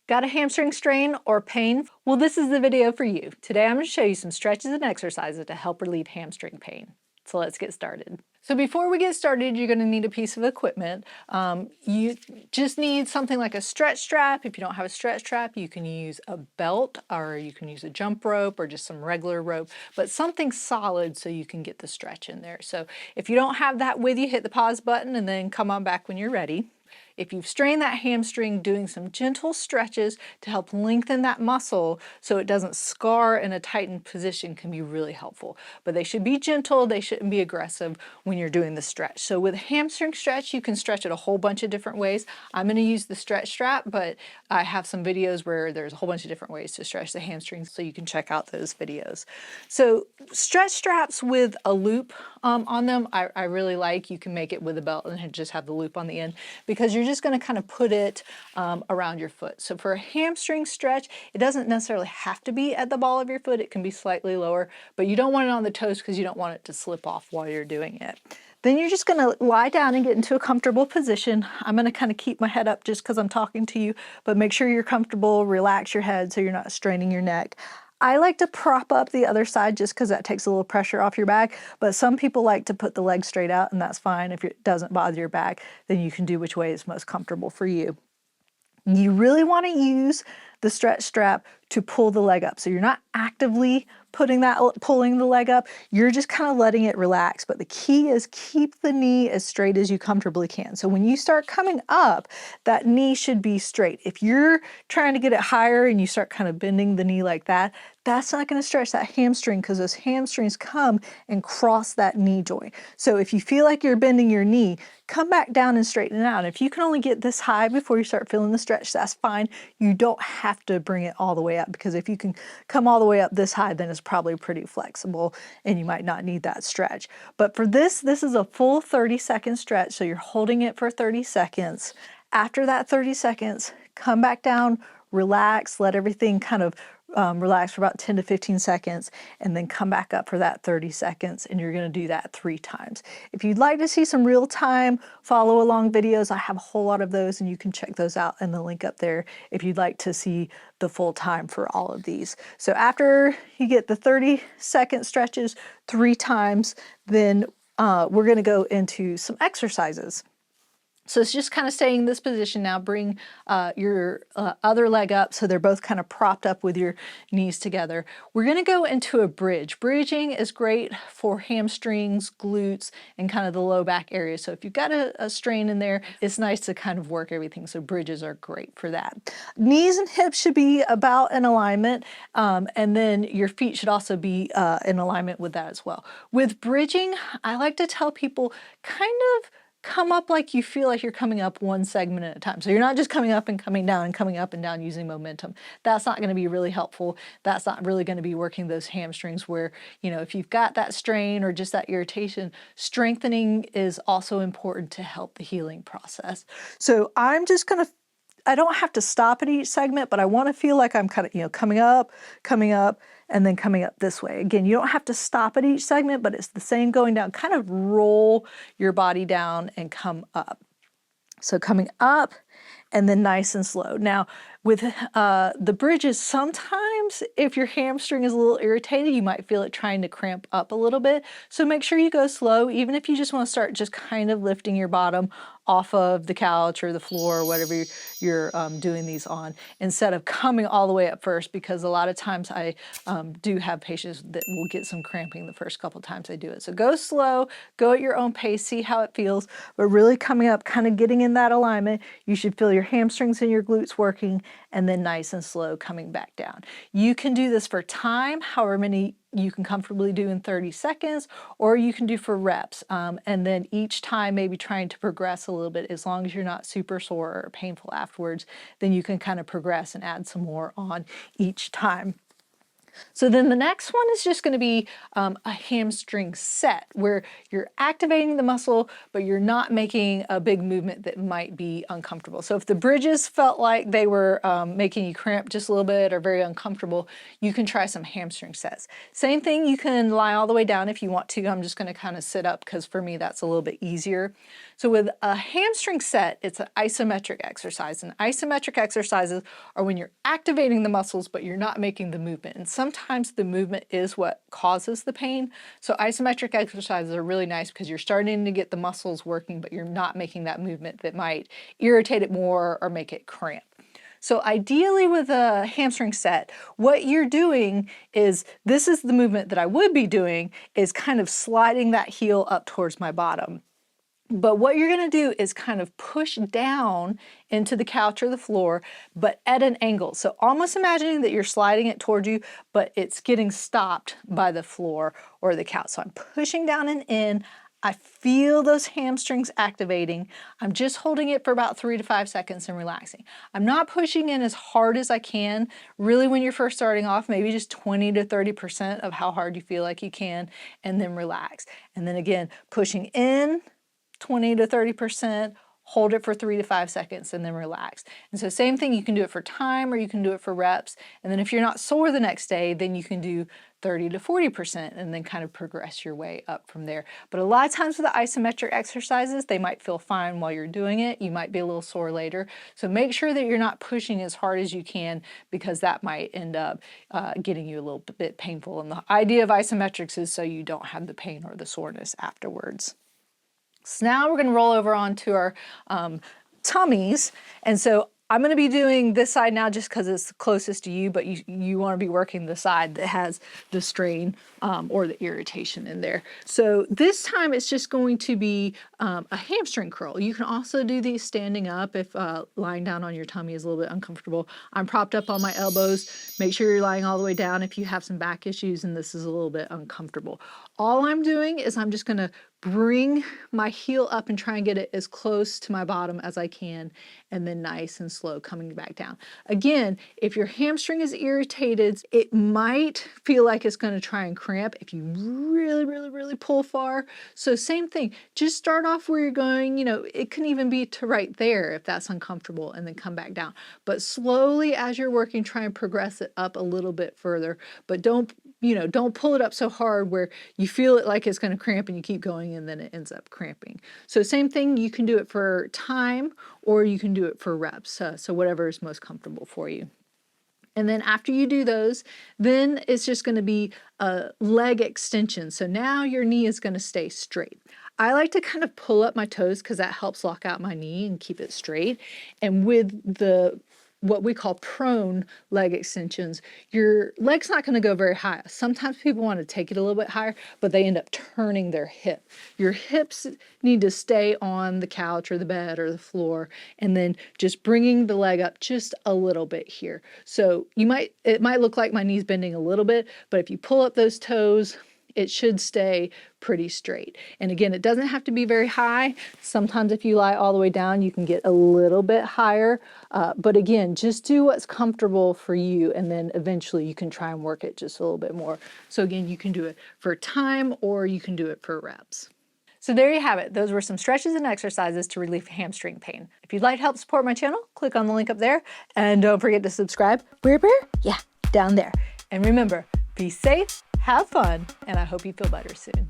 Got a hamstring strain or pain? Well, this is the video for you. Today I'm going to show you some stretches and exercises to help relieve hamstring pain. So let's get started. So before we get started, you're going to need a piece of equipment. You just need something like a stretch strap. If you don't have a stretch strap, you can use a belt, or you can use a jump rope, or just some regular rope, but something solid so you can get the stretch in there. So if you don't have that with you, hit the pause button and then come on back when you're ready. If you've strained that hamstring, doing some gentle stretches to help lengthen that muscle so it doesn't scar in a tightened position can be really helpful. But they should be gentle, they shouldn't be aggressive when you're doing the stretch. So with a hamstring stretch, you can stretch it a whole bunch of different ways. I'm going to use the stretch strap, but I have some videos where there's a whole bunch of different ways to stretch the hamstrings, so you can check out those videos. So stretch straps with a loop on them, I really like. You can make it with a belt and just have the loop on the end, because you're just going to kind of put it around your foot. So for a hamstring stretch, it doesn't necessarily have to be at the ball of your foot. It can be slightly lower, but you don't want it on the toes because you don't want it to slip off while you're doing it. Then you're just going to lie down and get into a comfortable position. I'm going to kind of keep my head up just because I'm talking to you, but make sure you're comfortable, relax your head so you're not straining your neck. I like to prop up the other side just because that takes a little pressure off your back, but some people like to put the legs straight out, and that's fine. If it doesn't bother your back, then you can do which way is most comfortable for you. You really want to use the stretch strap to pull the leg up. So you're not actively pulling the leg up, you're just kind of letting it relax. But the key is keep the knee as straight as you comfortably can. So when you start coming up, that knee should be straight. If you're trying to get it higher and you start kind of bending the knee like that, that's not going to stretch that hamstring, because those hamstrings come and cross that knee joint. So if you feel like you're bending your knee, come back down and straighten it out. If you can only get this high before you start feeling the stretch, that's fine. You don't have to bring it all the way up, because if you can come all the way up this high, then it's probably pretty flexible and you might not need that stretch. But for this is a full 30-second stretch, so you're holding it for 30 seconds. After that 30 seconds, come back down, relax, let everything kind of relax for about 10 to 15 seconds, and then come back up for that 30 seconds, and you're going to do that 3 times. If you'd like to see some real-time follow-along videos, I have a whole lot of those, and you can check those out in the link up there if you'd like to see the full time for all of these. So after you get the 30-second stretches 3 times, then we're going to go into some exercises. So it's just kind of staying in this position now. Bring your other leg up so they're both kind of propped up with your knees together. We're going to go into a bridge. Bridging is great for hamstrings, glutes, and kind of the low back area. So if you've got a strain in there, it's nice to kind of work everything. So bridges are great for that. Knees and hips should be about in alignment, and then your feet should also be in alignment with that as well. With bridging, I like to tell people kind of come up like you feel like you're coming up one segment at a time. So you're not just coming up and coming down and coming up and down using momentum. That's not going to be really helpful. That's not really going to be working those hamstrings where, you know, if you've got that strain or just that irritation, strengthening is also important to help the healing process. So I'm just going to, I don't have to stop at each segment, but I want to feel like I'm kind of, you know, coming up, and then coming up this way. Again, you don't have to stop at each segment, but it's the same going down. Kind of roll your body down and come up. So coming up and then nice and slow. Now, with the bridges, sometimes if your hamstring is a little irritated, you might feel it trying to cramp up a little bit. So make sure you go slow, even if you just want to start just kind of lifting your bottom off of the couch or the floor or whatever you're doing these on, instead of coming all the way up first, because a lot of times I do have patients that will get some cramping the first couple times they do it. So go slow, go at your own pace, see how it feels, but really coming up, kind of getting in that alignment. You should feel your hamstrings and your glutes working, and then nice and slow coming back down. You can do this for time, however many you can comfortably do in 30 seconds, or you can do for reps. And then each time maybe trying to progress a little bit. As long as you're not super sore or painful afterwards, then you can kind of progress and add some more on each time. So then the next one is just going to be a hamstring set, where you're activating the muscle, but you're not making a big movement that might be uncomfortable. So if the bridges felt like they were making you cramp just a little bit or very uncomfortable, you can try some hamstring sets. Same thing, you can lie all the way down if you want to. I'm just going to kind of sit up because for me that's a little bit easier. So with a hamstring set, it's an isometric exercise. And isometric exercises are when you're activating the muscles, but you're not making the movement. And sometimes the movement is what causes the pain. So isometric exercises are really nice because you're starting to get the muscles working, but you're not making that movement that might irritate it more or make it cramp. So ideally with a hamstring set, what you're doing is, this is the movement that I would be doing, is kind of sliding that heel up towards my bottom. But what you're going to do is kind of push down into the couch or the floor, but at an angle. So almost imagining that you're sliding it towards you, but it's getting stopped by the floor or the couch. So I'm pushing down and in. I feel those hamstrings activating. I'm just holding it for about 3 to 5 seconds and relaxing. I'm not pushing in as hard as I can. Really, when you're first starting off, maybe just 20 to 30% of how hard you feel like you can, and then relax. And then again, pushing in 20 to 30%, hold it for 3 to 5 seconds, and then relax. And so same thing, you can do it for time or you can do it for reps. And then if you're not sore the next day, then you can do 30 to 40% and then kind of progress your way up from there. But a lot of times with the isometric exercises, they might feel fine while you're doing it. You might be a little sore later. So make sure that you're not pushing as hard as you can, because that might end up getting you a little bit painful. And the idea of isometrics is so you don't have the pain or the soreness afterwards. So now we're going to roll over onto our tummies. And so I'm going to be doing this side now just because it's closest to you, but you want to be working the side that has the strain or the irritation in there. So this time it's just going to be a hamstring curl. You can also do these standing up if lying down on your tummy is a little bit uncomfortable. I'm propped up on my elbows. Make sure you're lying all the way down if you have some back issues and this is a little bit uncomfortable. All I'm doing is I'm just going to bring my heel up and try and get it as close to my bottom as I can, and then nice and slow coming back down. Again, if your hamstring is irritated, it might feel like it's going to try and cramp if you really pull far. So same thing, just start off where you're going. You know, it can even be to right there if that's uncomfortable, and then come back down. But slowly as you're working, try and progress it up a little bit further, but don't pull it up so hard where you feel it like it's going to cramp and you keep going and then it ends up cramping. So same thing, you can do it for time or you can do it for reps. So whatever is most comfortable for you. And then after you do those, then it's just going to be a leg extension. So now your knee is going to stay straight. I like to kind of pull up my toes because that helps lock out my knee and keep it straight. And with the what we call prone leg extensions, your leg's not going to go very high. Sometimes people want to take it a little bit higher, but they end up turning their hip. Your hips need to stay on the couch or the bed or the floor, and then just bringing the leg up just a little bit here. So it might look like my knee's bending a little bit, but if you pull up those toes, it should stay pretty straight. And again, it doesn't have to be very high. Sometimes if you lie all the way down, you can get a little bit higher. But again, just do what's comfortable for you, and then eventually you can try and work it just a little bit more. So again, you can do it for time or you can do it for reps. So there you have it. Those were some stretches and exercises to relieve hamstring pain. If you'd like to help support my channel, click on the link up there. And don't forget to subscribe. Where? Yeah, down there. And remember, be safe, have fun, and I hope you feel better soon.